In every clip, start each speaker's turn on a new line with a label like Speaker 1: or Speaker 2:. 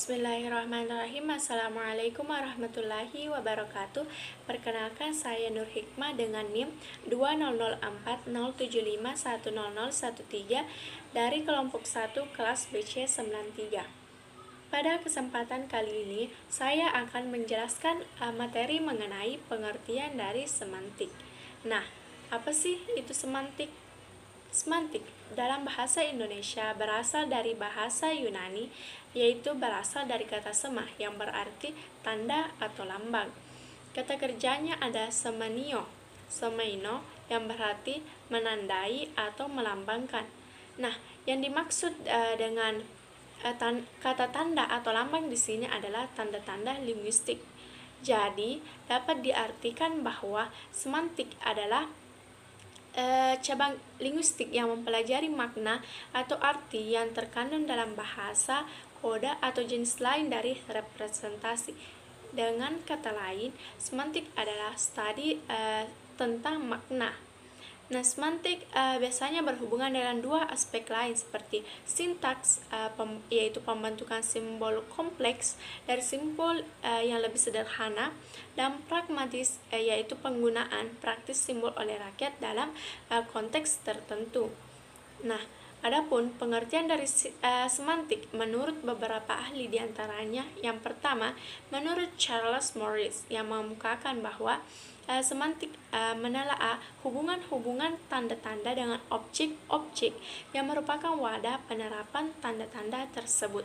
Speaker 1: Bismillahirrahmanirrahim. Assalamualaikum warahmatullahi wabarakatuh. Perkenalkan, saya Nur Hikmah dengan NIM 200407510013 dari kelompok 1 kelas BC 93. Pada kesempatan kali ini, saya akan menjelaskan materi mengenai pengertian dari semantik. Nah, apa sih itu semantik? Semantik dalam bahasa Indonesia berasal dari bahasa Yunani, yaitu berasal dari kata sema yang berarti tanda atau lambang. Kata kerjanya ada semenio, semeino yang berarti menandai atau melambangkan. Nah, yang dimaksud dengan kata tanda atau lambang di sini adalah tanda-tanda linguistik. Jadi, dapat diartikan bahwa semantik adalah cabang linguistik yang mempelajari makna atau arti yang terkandung dalam bahasa, kode, atau jenis lain dari representasi. Dengan kata lain, semantik adalah studi tentang makna. Nah, semantik biasanya berhubungan dengan dua aspek lain seperti sintaks, yaitu pembentukan simbol kompleks dari simbol yang lebih sederhana, dan pragmatis, yaitu penggunaan praktis simbol oleh rakyat dalam konteks tertentu. Nah, adapun pengertian dari semantik menurut beberapa ahli diantaranya, yang pertama, menurut Charles Morris yang mengemukakan bahwa semantik menelaah hubungan-hubungan tanda-tanda dengan objek-objek yang merupakan wadah penerapan tanda-tanda tersebut.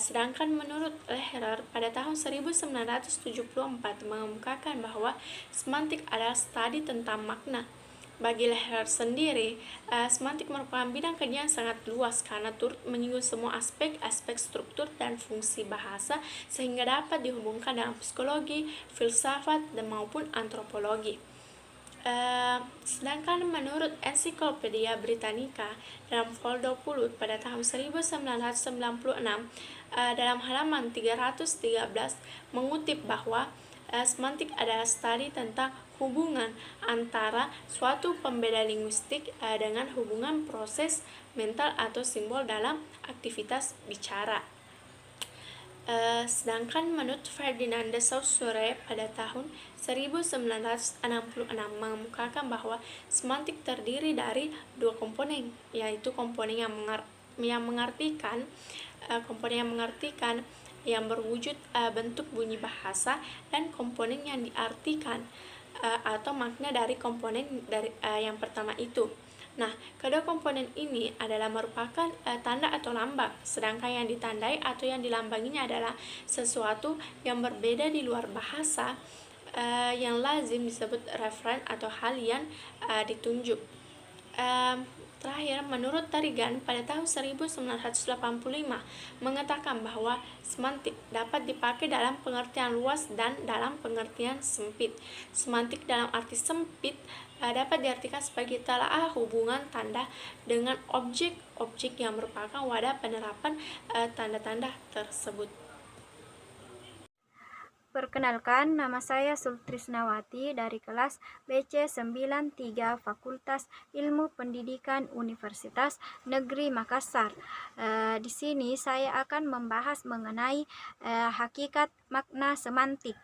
Speaker 1: Sedangkan menurut Lehrer pada tahun 1974 mengemukakan bahwa semantik adalah studi tentang makna. Bagi Lehrer sendiri, semantik merupakan bidang kajian sangat luas karena turut menyinggung semua aspek-aspek struktur dan fungsi bahasa sehingga dapat dihubungkan dengan psikologi, filsafat, dan maupun antropologi. Sedangkan menurut Ensiklopedia Britannica dalam vol 20 pada tahun 1996 dalam halaman 313 mengutip bahwa semantik adalah studi tentang hubungan antara suatu pembeda linguistik dengan hubungan proses mental atau simbol dalam aktivitas bicara. Sedangkan menurut Ferdinand de Saussure pada tahun 1966 mengemukakan bahwa semantik terdiri dari dua komponen, yaitu komponen yang mengartikan yang berwujud bentuk bunyi bahasa, dan komponen yang diartikan atau makna dari komponen yang pertama itu. Nah, kedua komponen ini adalah merupakan tanda atau lambang, sedangkan yang ditandai atau yang dilambanginya adalah sesuatu yang berbeda di luar bahasa, yang lazim disebut referen atau hal yang ditunjuk. Terakhir, menurut Tarigan pada tahun 1985 mengatakan bahwa semantik dapat dipakai dalam pengertian luas dan dalam pengertian sempit. Semantik dalam arti sempit dapat diartikan sebagai telaah hubungan tanda dengan objek-objek yang merupakan wadah penerapan tanda-tanda tersebut.
Speaker 2: Perkenalkan, nama saya Sultrisnawati dari kelas BC 93 Fakultas Ilmu Pendidikan Universitas Negeri Makassar. Di sini saya akan membahas mengenai hakikat makna semantik.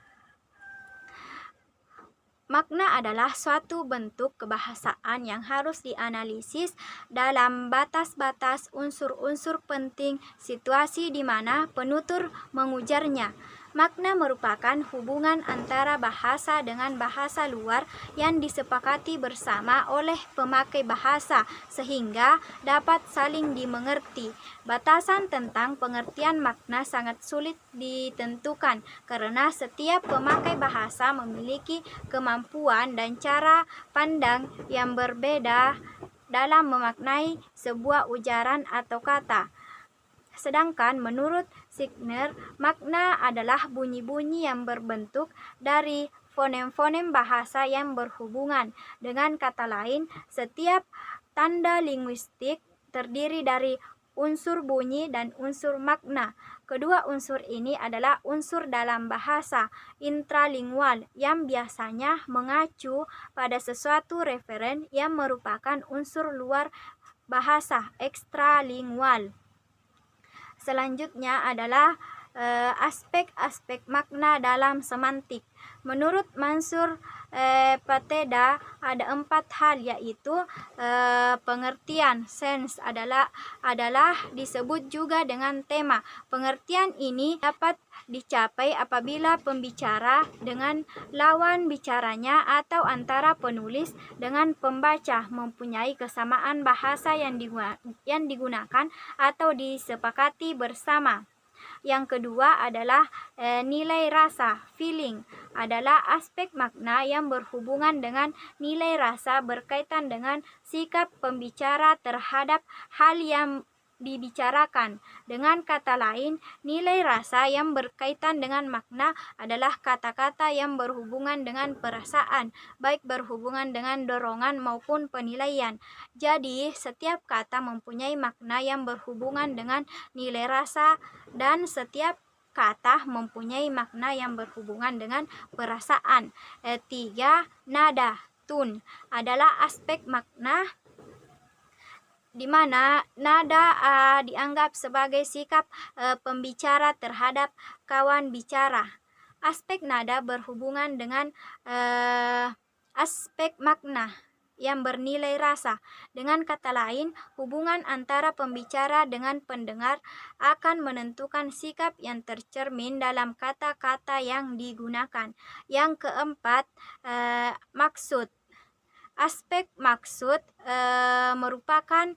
Speaker 2: Makna adalah suatu bentuk kebahasaan yang harus dianalisis dalam batas-batas unsur-unsur penting situasi di mana penutur mengujarnya. Makna merupakan hubungan antara bahasa dengan bahasa luar yang disepakati bersama oleh pemakai bahasa sehingga dapat saling dimengerti. Batasan tentang pengertian makna sangat sulit ditentukan karena setiap pemakai bahasa memiliki kemampuan dan cara pandang yang berbeda dalam memaknai sebuah ujaran atau kata. Sedangkan menurut Signer, makna adalah bunyi-bunyi yang berbentuk dari fonem-fonem bahasa yang berhubungan. Dengan kata lain, setiap tanda linguistik terdiri dari unsur bunyi dan unsur makna. Kedua unsur ini adalah unsur dalam bahasa intralingual yang biasanya mengacu pada sesuatu referen yang merupakan unsur luar bahasa ekstralingual. Selanjutnya adalah aspek-aspek makna dalam semantik. Menurut Mansur Pateda ada 4 hal, yaitu pengertian. Sense adalah disebut juga dengan tema. Pengertian ini dapat dicapai apabila pembicara dengan lawan bicaranya atau antara penulis dengan pembaca mempunyai kesamaan bahasa yang digunakan atau disepakati bersama. Yang kedua adalah nilai rasa. Feeling adalah aspek makna yang berhubungan dengan nilai rasa berkaitan dengan sikap pembicara terhadap hal yang dibicarakan. Dengan kata lain, nilai rasa yang berkaitan dengan makna adalah kata-kata yang berhubungan dengan perasaan, baik berhubungan dengan dorongan maupun penilaian. Jadi, setiap kata mempunyai makna yang berhubungan dengan nilai rasa, dan setiap kata mempunyai makna yang berhubungan dengan perasaan. 3. Nada. Tune adalah aspek makna di mana nada dianggap sebagai sikap pembicara terhadap kawan bicara. Aspek nada berhubungan dengan aspek makna yang bernilai rasa. Dengan kata lain, hubungan antara pembicara dengan pendengar akan menentukan sikap yang tercermin dalam kata-kata yang digunakan. Yang keempat, maksud. Aspek maksud merupakan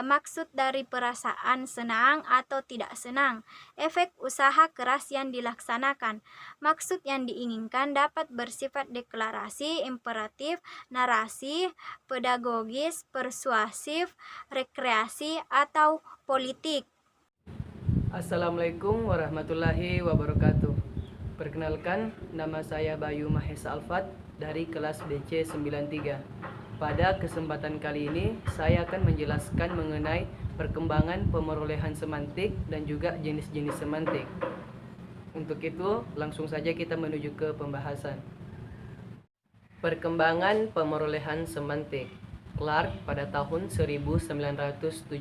Speaker 2: maksud dari perasaan senang atau tidak senang, efek usaha keras yang dilaksanakan. Maksud yang diinginkan dapat bersifat deklarasi, imperatif, narasi, pedagogis, persuasif, rekreasi, atau politik.
Speaker 3: Assalamualaikum warahmatullahi wabarakatuh. Perkenalkan, nama saya Bayu Mahesa Alfat dari kelas BC 93. Pada kesempatan kali ini, saya akan menjelaskan mengenai perkembangan pemerolehan semantik dan juga jenis-jenis semantik. Untuk itu, langsung saja kita menuju ke pembahasan. Perkembangan pemerolehan semantik. Clark pada tahun 1977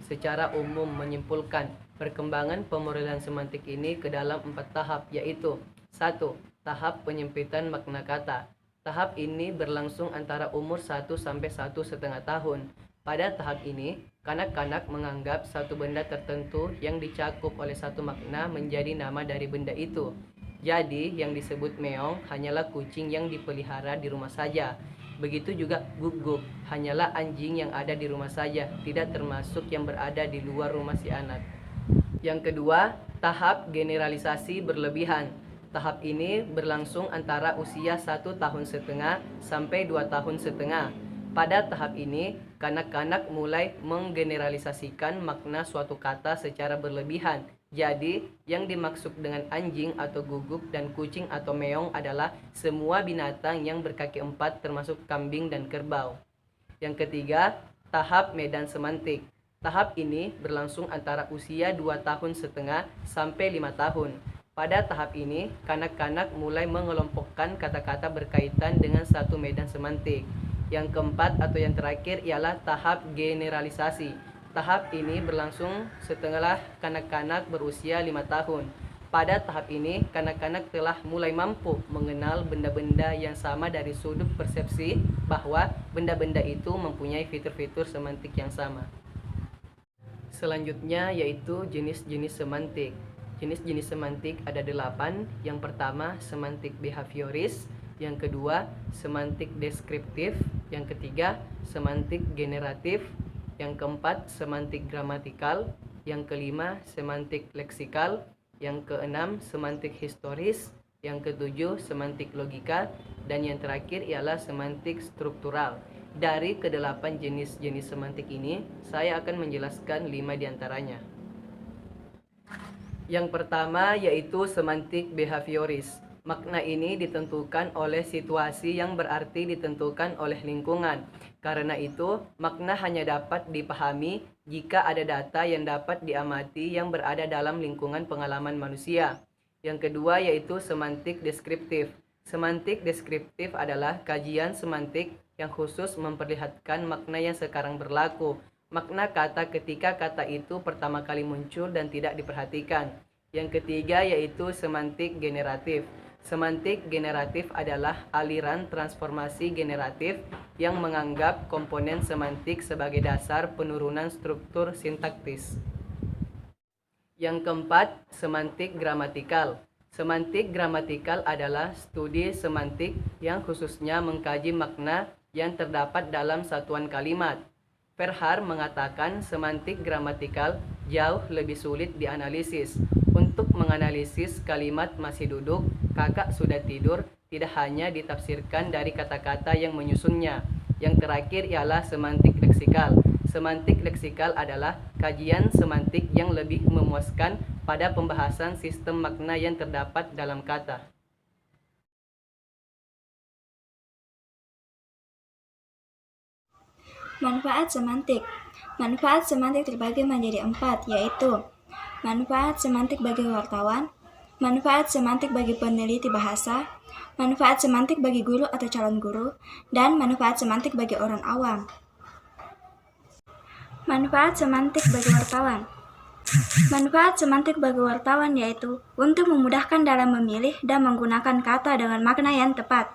Speaker 3: secara umum menyimpulkan perkembangan pemerolehan semantik ini ke dalam 4 tahap, yaitu 1. Tahap penyempitan makna kata. Tahap ini berlangsung antara umur 1 sampai 1,5 tahun. Pada tahap ini, kanak-kanak menganggap satu benda tertentu yang dicakup oleh satu makna menjadi nama dari benda itu. Jadi, yang disebut meong hanyalah kucing yang dipelihara di rumah saja. Begitu juga guguk, hanyalah anjing yang ada di rumah saja, tidak termasuk yang berada di luar rumah si anak. Yang kedua, tahap generalisasi berlebihan. Tahap ini berlangsung antara usia 1,5 tahun sampai 2,5 tahun. Pada tahap ini, kanak-kanak mulai menggeneralisasikan makna suatu kata secara berlebihan. Jadi, yang dimaksud dengan anjing atau guguk dan kucing atau meong adalah semua binatang yang berkaki 4 termasuk kambing dan kerbau. Yang ketiga, tahap medan semantik. Tahap ini berlangsung antara usia 2,5 tahun sampai 5 tahun. Pada tahap ini, kanak-kanak mulai mengelompokkan kata-kata berkaitan dengan satu medan semantik. Yang keempat atau yang terakhir ialah tahap generalisasi. Tahap ini berlangsung setelah kanak-kanak berusia 5 tahun. Pada tahap ini, kanak-kanak telah mulai mampu mengenal benda-benda yang sama dari sudut persepsi bahwa benda-benda itu mempunyai fitur-fitur semantik yang sama. Selanjutnya yaitu jenis-jenis semantik. Jenis-jenis semantik ada 8. Yang pertama, semantik behavioris. Yang kedua, semantik deskriptif. Yang ketiga, semantik generatif. Yang keempat, semantik gramatikal. Yang kelima, semantik leksikal. Yang keenam, semantik historis. Yang ketujuh, semantik logika. Dan yang terakhir ialah semantik struktural. Dari ke-8 jenis-jenis semantik ini, saya akan menjelaskan 5 diantaranya. Yang pertama yaitu semantik behavioris. Makna ini ditentukan oleh situasi yang berarti ditentukan oleh lingkungan. Karena itu, makna hanya dapat dipahami jika ada data yang dapat diamati yang berada dalam lingkungan pengalaman manusia. Yang kedua yaitu semantik deskriptif. Semantik deskriptif adalah kajian semantik yang khusus memperlihatkan makna yang sekarang berlaku. Makna kata ketika kata itu pertama kali muncul dan tidak diperhatikan. Yang ketiga yaitu semantik generatif. Semantik generatif adalah aliran transformasi generatif yang menganggap komponen semantik sebagai dasar penurunan struktur sintaktis. Yang keempat, semantik gramatikal. Semantik gramatikal adalah studi semantik yang khususnya mengkaji makna yang terdapat dalam satuan kalimat. Verhaar mengatakan semantik gramatikal jauh lebih sulit dianalisis. Untuk menganalisis kalimat masih duduk, kakak sudah tidur tidak hanya ditafsirkan dari kata-kata yang menyusunnya. Yang terakhir ialah semantik leksikal. Semantik leksikal adalah kajian semantik yang lebih memuaskan pada pembahasan sistem makna yang terdapat dalam kata.
Speaker 2: Manfaat semantik. Manfaat semantik terbagi menjadi 4, yaitu manfaat semantik bagi wartawan, manfaat semantik bagi peneliti bahasa, manfaat semantik bagi guru atau calon guru, dan manfaat semantik bagi orang awam. Manfaat semantik bagi wartawan. Manfaat semantik bagi wartawan yaitu untuk memudahkan dalam memilih dan menggunakan kata dengan makna yang tepat.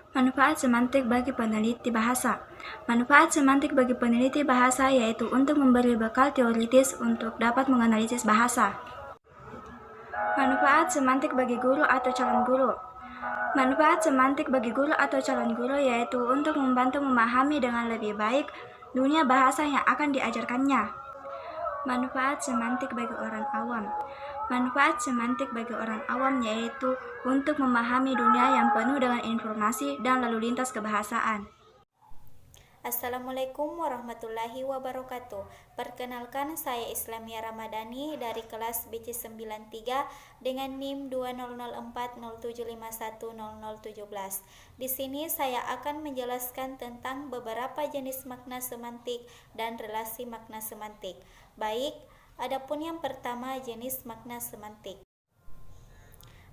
Speaker 2: Manfaat semantik bagi peneliti bahasa. Manfaat semantik bagi peneliti bahasa yaitu untuk memberi bekal teoritis untuk dapat menganalisis bahasa. Manfaat semantik bagi guru atau calon guru. Manfaat semantik bagi guru atau calon guru yaitu untuk membantu memahami dengan lebih baik dunia bahasa yang akan diajarkannya. Manfaat semantik bagi orang awam. Manfaat semantik bagi orang awam yaitu untuk memahami dunia yang penuh dengan informasi dan lalu lintas kebahasaan.
Speaker 4: Assalamualaikum warahmatullahi wabarakatuh. Perkenalkan, saya Islamia Ramadhani dari kelas BC93 dengan NIM 200407510017. Di sini saya akan menjelaskan tentang beberapa jenis makna semantik dan relasi makna semantik. Baik, adapun yang pertama jenis makna semantik.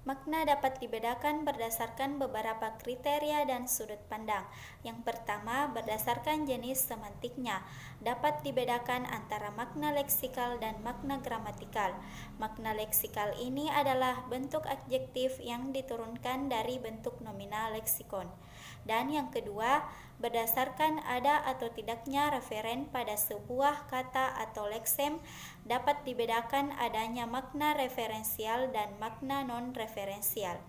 Speaker 4: Makna dapat dibedakan berdasarkan beberapa kriteria dan sudut pandang. Yang pertama, berdasarkan jenis semantiknya. Dapat dibedakan antara makna leksikal dan makna gramatikal. Makna leksikal ini adalah bentuk adjektif yang diturunkan dari bentuk nominal leksikon. Dan yang kedua, berdasarkan ada atau tidaknya referen pada sebuah kata atau leksem. Dapat dibedakan adanya makna referensial dan makna non-referensial.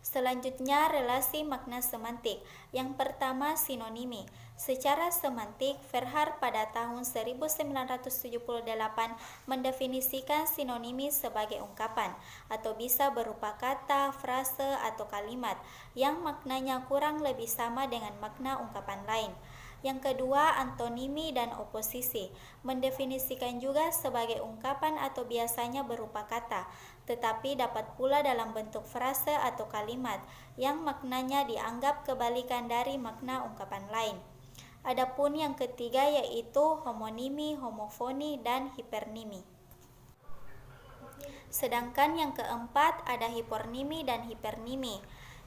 Speaker 4: Selanjutnya, relasi makna semantik. Yang pertama, sinonimi. Secara semantik, Verhaar pada tahun 1978 mendefinisikan sinonimi sebagai ungkapan atau bisa berupa kata, frase, atau kalimat yang maknanya kurang lebih sama dengan makna ungkapan lain. Yang kedua, antonimi dan oposisi, mendefinisikan juga sebagai ungkapan atau biasanya berupa kata, tetapi dapat pula dalam bentuk frase atau kalimat yang maknanya dianggap kebalikan dari makna ungkapan lain. Adapun yang ketiga yaitu homonimi, homofoni, dan hipernimi. Sedangkan yang keempat ada hipornimi dan hipernimi.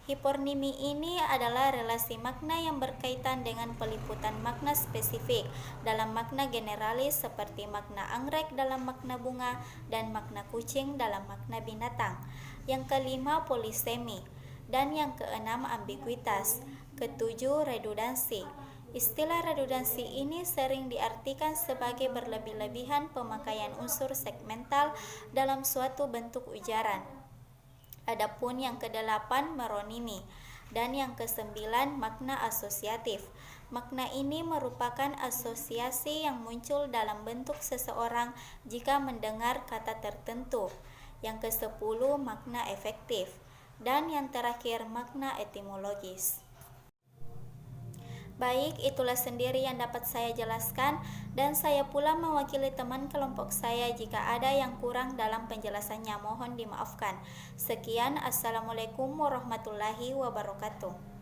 Speaker 4: Hipornimi ini adalah relasi makna yang berkaitan dengan peliputan makna spesifik dalam makna generalis seperti makna anggrek dalam makna bunga dan makna kucing dalam makna binatang. Yang kelima polisemi dan yang keenam ambiguitas. Ketujuh redundansi. Istilah redundansi ini sering diartikan sebagai berlebih-lebihan pemakaian unsur segmental dalam suatu bentuk ujaran. Adapun yang kedelapan meronimi dan yang kesembilan makna asosiatif. Makna ini merupakan asosiasi yang muncul dalam bentuk seseorang jika mendengar kata tertentu. Yang kesepuluh makna efektif dan yang terakhir makna etimologis. Baik, itulah sendiri yang dapat saya jelaskan dan saya pula mewakili teman kelompok saya jika ada yang kurang dalam penjelasannya, mohon dimaafkan. Sekian, Assalamualaikum warahmatullahi wabarakatuh.